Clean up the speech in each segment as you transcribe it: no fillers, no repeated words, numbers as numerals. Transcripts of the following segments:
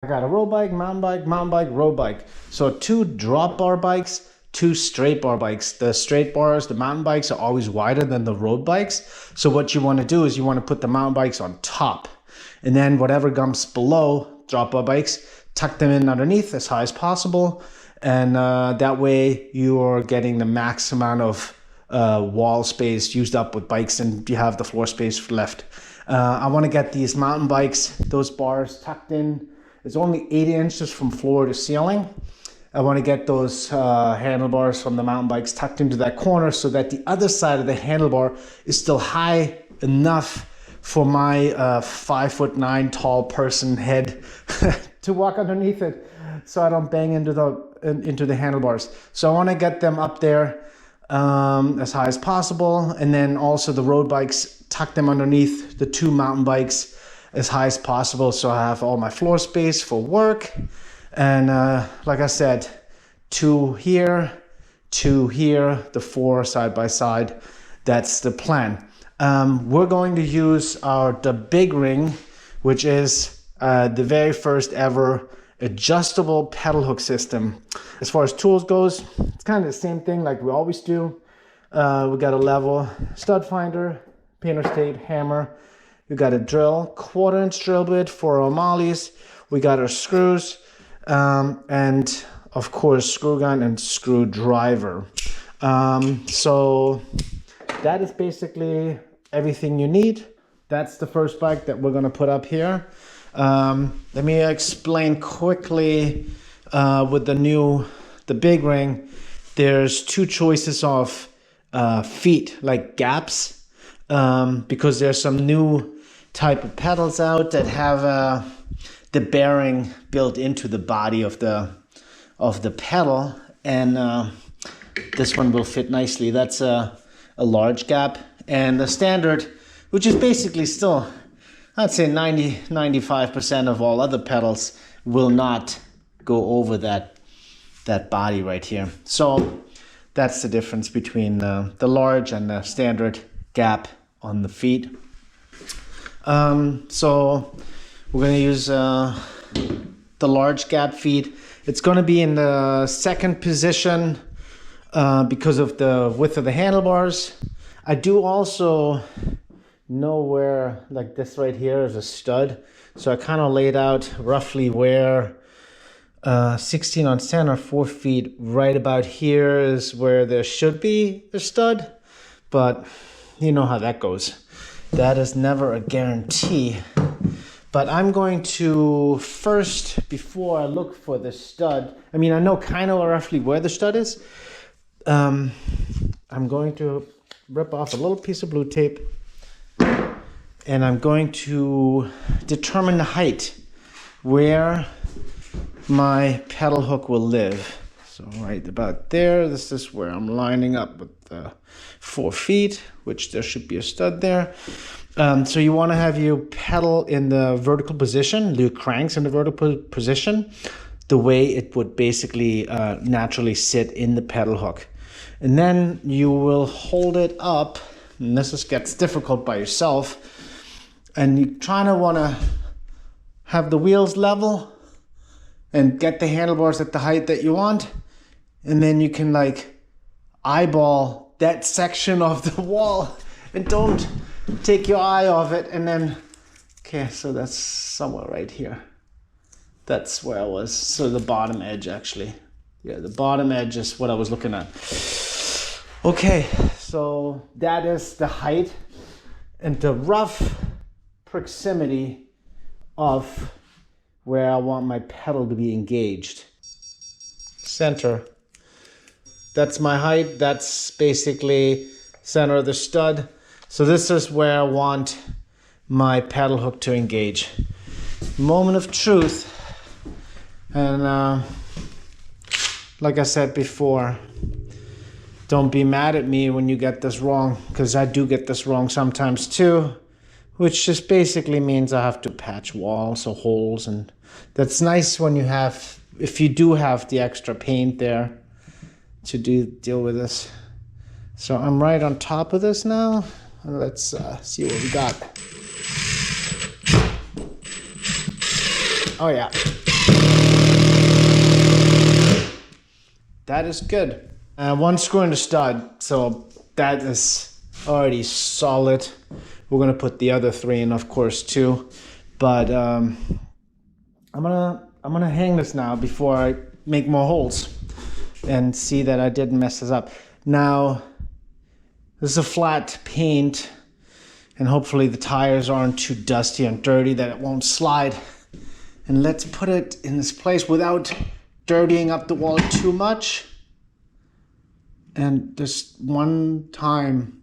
I got a road bike, mountain bike, road bike. So 2 drop bar bikes, 2 straight bar bikes. The straight bars, the mountain bikes are always wider than the road bikes. So what you want to do is you want to put the mountain bikes on top. And then whatever comes below drop bar bikes, tuck them in underneath as high as possible. And that way you're getting the max amount of wall space used up with bikes, and you have the floor space left. I want to get these mountain bikes, those bars tucked in. It's only 80 inches from floor to ceiling. I want to get those handlebars from the mountain bikes tucked into that corner so that the other side of the handlebar is still high enough for my 5'9" tall person head to walk underneath it, so I don't bang into the handlebars. So I want to get them up there as high as possible, and then also the road bikes, tuck them underneath the 2 mountain bikes as high as possible, so I have all my floor space for work. And like I said, 2 here, 2 here, the 4 side by side. That's the plan. We're going to use our DaBigRing, which is the very first ever adjustable pedal hook system. As far as tools goes, it's kind of the same thing like we always do. We got a level, stud finder, painter's tape, hammer. We got a drill, 1/4 inch drill bit for our mollies. We got our screws, and of course screw gun and screwdriver. So that is basically everything you need. That's the first bike that we're gonna put up here. Let me explain quickly with the DaBigRing. There's 2 choices of feet, like gaps, because there's some new type of pedals out that have the bearing built into the body of the pedal, and this one will fit nicely. That's a large gap, and the standard, which is basically still, I'd say 90-95% of all other pedals, will not go over that body right here. So that's the difference between the large and the standard gap on the feet. So we're going to use the large gap feet. It's going to be in the 2nd position because of the width of the handlebars. I do also know where, like this right here is a stud. So I kind of laid out roughly where 16 on center, 4 feet, right about here is where there should be a stud. But you know how that goes. That is never a guarantee. But I'm going to first, before I look for the stud, I mean, I know kind of roughly where the stud is. I'm going to rip off a little piece of blue tape, and I'm going to determine the height where my pedal hook will live. So right about there, this is where I'm lining up with the 4 feet, which there should be a stud there. So you want to have your pedal in the vertical position, your cranks in the vertical position, the way it would basically naturally sit in the pedal hook. And then you will hold it up, and this gets difficult by yourself, and you kind of want to have the wheels level and get the handlebars at the height that you want, and then you can like eyeball that section of the wall and don't take your eye off it. And then, okay, so that's somewhere right here. That's where I was. So the bottom edge, actually. Yeah, the bottom edge is what I was looking at. Okay, so that is the height and the rough proximity of where I want my pedal to be engaged. Center. That's my height. That's basically center of the stud. So this is where I want my pedal hook to engage. Moment of truth. And like I said before, don't be mad at me when you get this wrong, because I do get this wrong sometimes too, which just basically means I have to patch walls or holes, and that's nice when you have, if you do have the extra paint there to deal with this. So I'm right on top of this now. Let's see what we got. Oh yeah. that is good. One screw in the stud, so that is already solid. We're gonna put the other 3 in, of course, too. But I'm gonna hang this now before I make more holes and see that I didn't mess this up. Now, this is a flat paint, and hopefully the tires aren't too dusty and dirty that it won't slide. And let's put it in this place without dirtying up the wall too much. And just one time,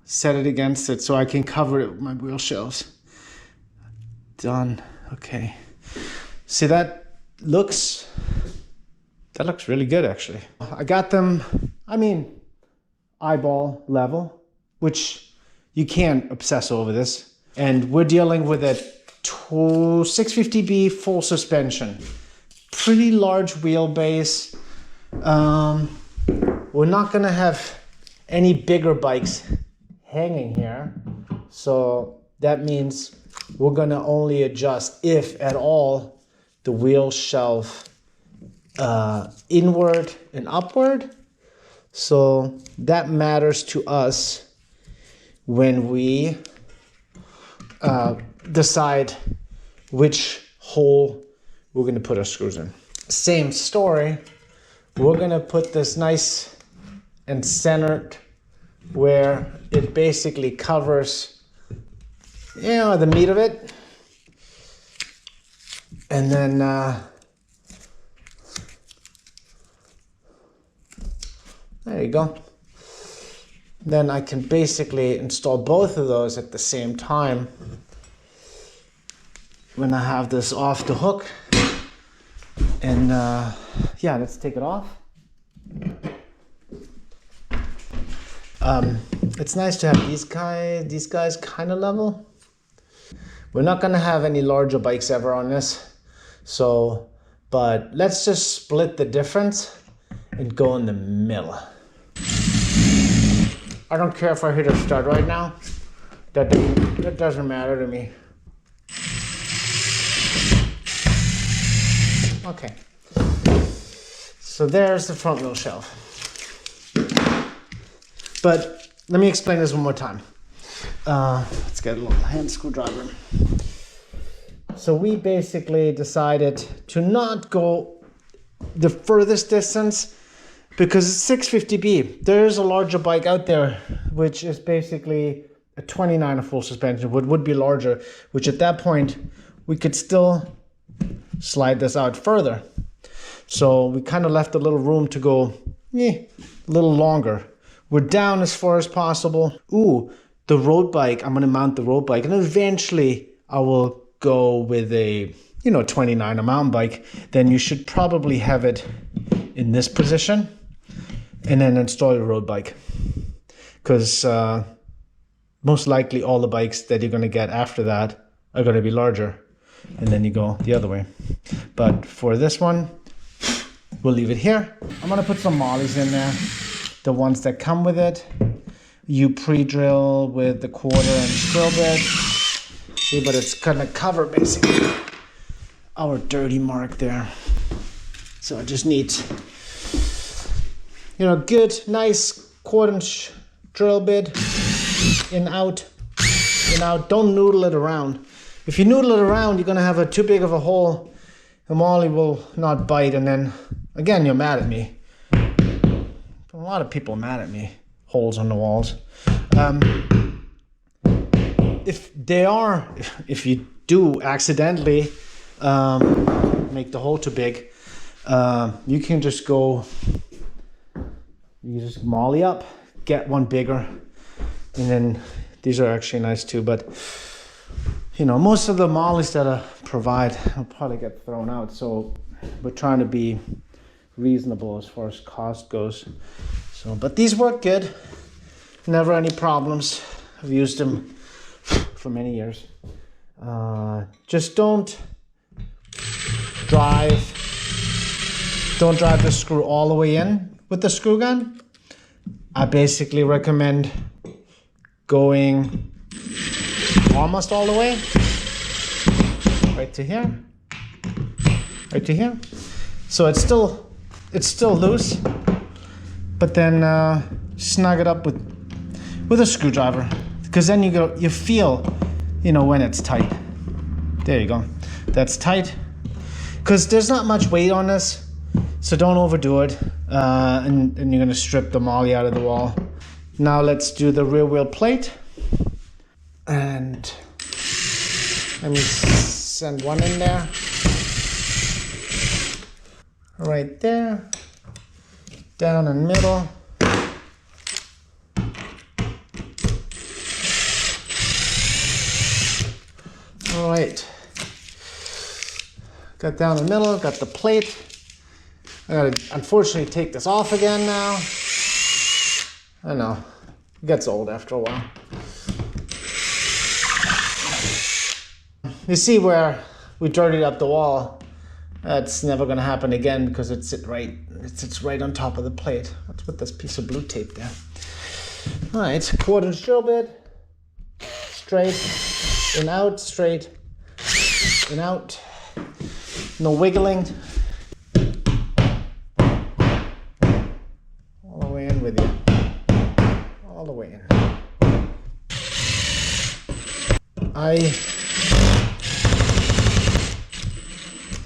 set it against it so I can cover it with my wheel shelves. Done. Okay. See, that looks really good, actually. I got them, I mean, eyeball level, which you can't obsess over this. And we're dealing with a 650B full suspension. Pretty large wheelbase. We're not gonna have any bigger bikes hanging here. So that means we're gonna only adjust, if at all, the wheel shelf inward and upward. So that matters to us when we decide which hole we're gonna put our screws in. Same story, we're gonna put this nice and centered where it basically covers, you know, the meat of it. And then there you go. Then I can basically install both of those at the same time when I have this off the hook. And yeah, let's take it off. It's nice to have these guys kind of level. We're not gonna have any larger bikes ever on this, so, but let's just split the difference and go in the middle. I don't care if I hit a stud right now. That doesn't matter to me. Okay. So there's the front wheel shelf. But let me explain this one more time. Let's get a little hand screwdriver. So we basically decided to not go the furthest distance because it's 650B. There's a larger bike out there, which is basically a 29er full suspension, would be larger, which at that point we could still slide this out further. So we kind of left a little room to go a little longer. We're down as far as possible. Ooh, the road bike, I'm gonna mount the road bike, and eventually I will go with a, 29er mountain bike. Then you should probably have it in this position and then install your road bike. Because most likely all the bikes that you're gonna get after that are gonna be larger. And then you go the other way. But for this one, we'll leave it here. I'm gonna put some mollies in there. The ones that come with it. You pre-drill with the 1/4" drill bit. See, but it's gonna cover basically our dirty mark there. So I just need, good, nice 1/4" drill bit. In, out, in, out. Don't noodle it around. If you noodle it around, you're gonna have too big of a hole. The molly will not bite, and then again, you're mad at me. A lot of people are mad at me. Holes on the walls. If you do accidentally make the hole too big, you can just molly up, get one bigger, and then these are actually nice too. But most of the mollies that I provide will probably get thrown out. So we're trying to be reasonable as far as cost goes. So, but these work good. Never any problems. I've used them for many years. Just don't drive the screw all the way in with the screw gun. I basically recommend going almost all the way, right to here, right to here. So it's still it's still loose, but then snug it up with a screwdriver, because then you feel, you know, when it's tight. There you go. That's tight. Because there's not much weight on this, so don't overdo it. And you're gonna strip the molly out of the wall. Now let's do the rear wheel plate. And let me send one in there. Right there. Down in the middle. All right. Got down the middle, got the plate. I gotta unfortunately take this off again now. I know, it gets old after a while. You see where we dirtied up the wall? That's never gonna happen again because it sits right on top of the plate. Let's put this piece of blue tape there. All right, 1/4 drill bit, straight, in out, straight, in out. No wiggling. All the way in with you. All the way in. I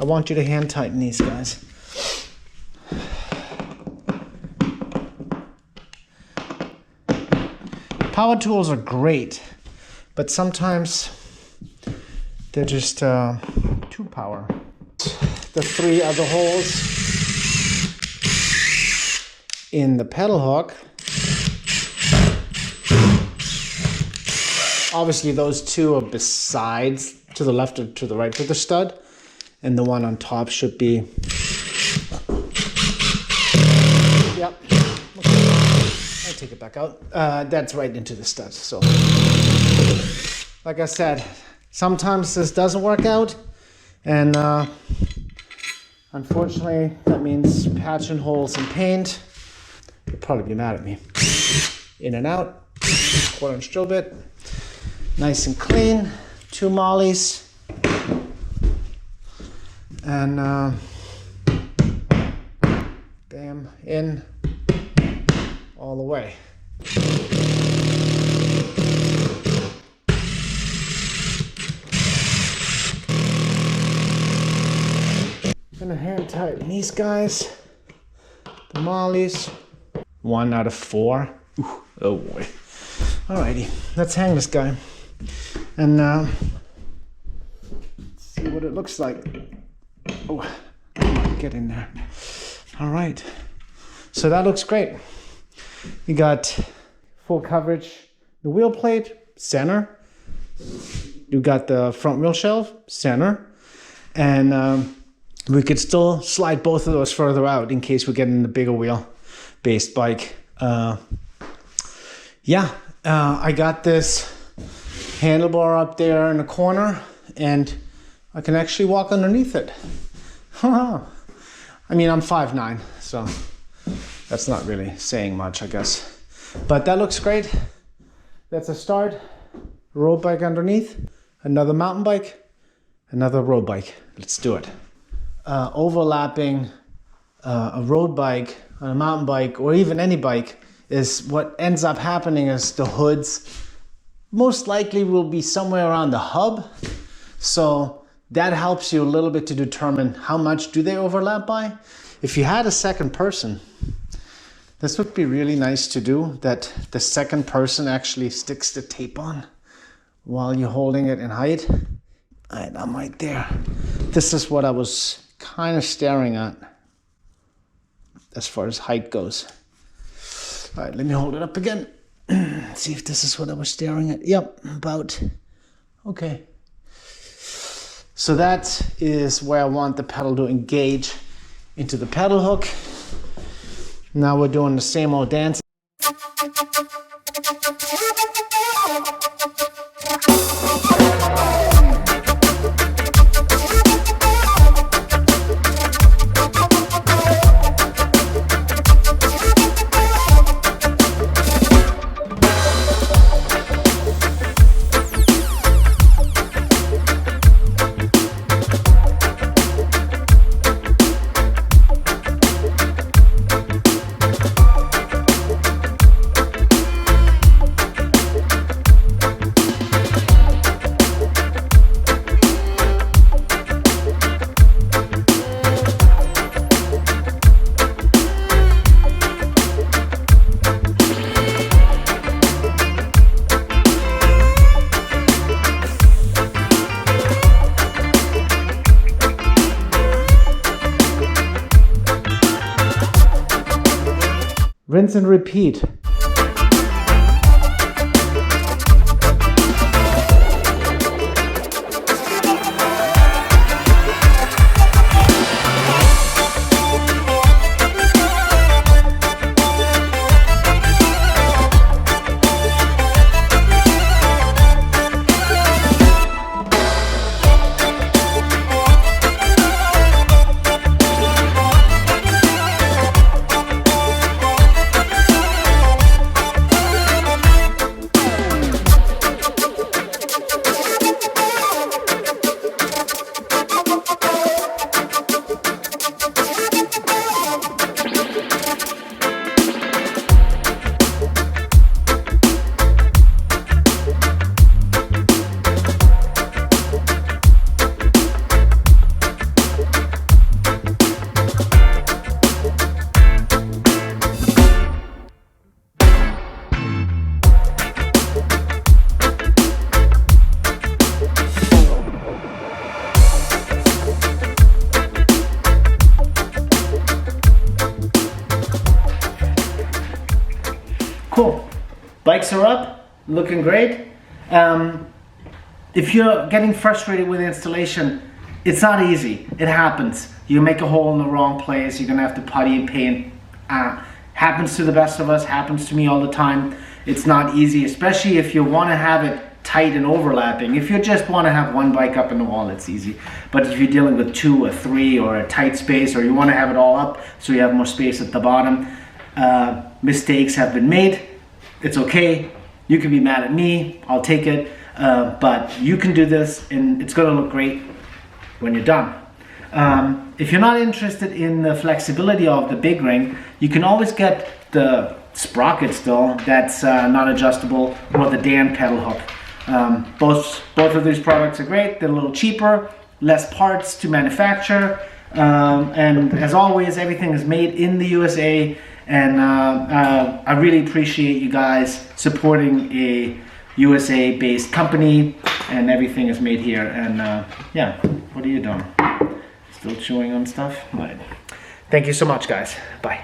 want you to hand tighten these guys. Power tools are great, but sometimes they're just too power. The 3 other holes in the pedal hook. Obviously those 2 are besides, to the left or to the right of the stud, and the one on top should be, yep, okay. I'll take it back out. That's right into the stud. So like I said, sometimes this doesn't work out, and unfortunately, that means patching holes in paint. You'll probably be mad at me. In and out, 1/4 drill bit, nice and clean. 2 mollies, and bam, in all the way. Gonna hand tighten these guys, the mollies. 1 out of 4. Ooh, oh boy. Alrighty, let's hang this guy and see what it looks like. Oh, come on, get in there. All right, so that looks great. You got full coverage, the wheel plate, center. You got the front wheel shelf, center, and we could still slide both of those further out in case we get in the bigger wheel-based bike. I got this handlebar up there in the corner, and I can actually walk underneath it. I mean, I'm 5'9", so that's not really saying much, I guess. But that looks great. That's a start. Road bike underneath, another mountain bike, another road bike. Let's do it. Overlapping a road bike on a mountain bike, or even any bike, is what ends up happening is the hoods most likely will be somewhere around the hub. So that helps you a little bit to determine how much do they overlap by. If you had a second person, this would be really nice to do, that the second person actually sticks the tape on while you're holding it in height. All right, I'm right there. This is what I was kind of staring at as far as height goes. All right, let me hold it up again. See if this is what I was staring at. Yep, about. Okay. So that is where I want the pedal to engage into the pedal hook. Now we're doing the same old dance. rinse and repeat. Cool. Bikes are up, looking great. If you're getting frustrated with installation, it's not easy. It happens. You make a hole in the wrong place, you're gonna have to putty and paint. Happens to the best of us, happens to me all the time. It's not easy, especially if you wanna have it tight and overlapping. If you just wanna have one bike up in the wall, it's easy. But if you're dealing with 2 or 3 or a tight space, or you wanna have it all up so you have more space at the bottom, mistakes have been made. It's okay. You can be mad at me. I'll take it. But you can do this, and it's going to look great when you're done. If you're not interested in the flexibility of the DaBigRing, you can always get the sprocket still that's not adjustable, or the Dan pedal hook. Both of these products are great. They're a little cheaper, less parts to manufacture, and as always, everything is made in the USA. And I really appreciate you guys supporting a USA-based company, and everything is made here. And yeah, what are you doing? Still chewing on stuff? Right. Thank you so much, guys. Bye.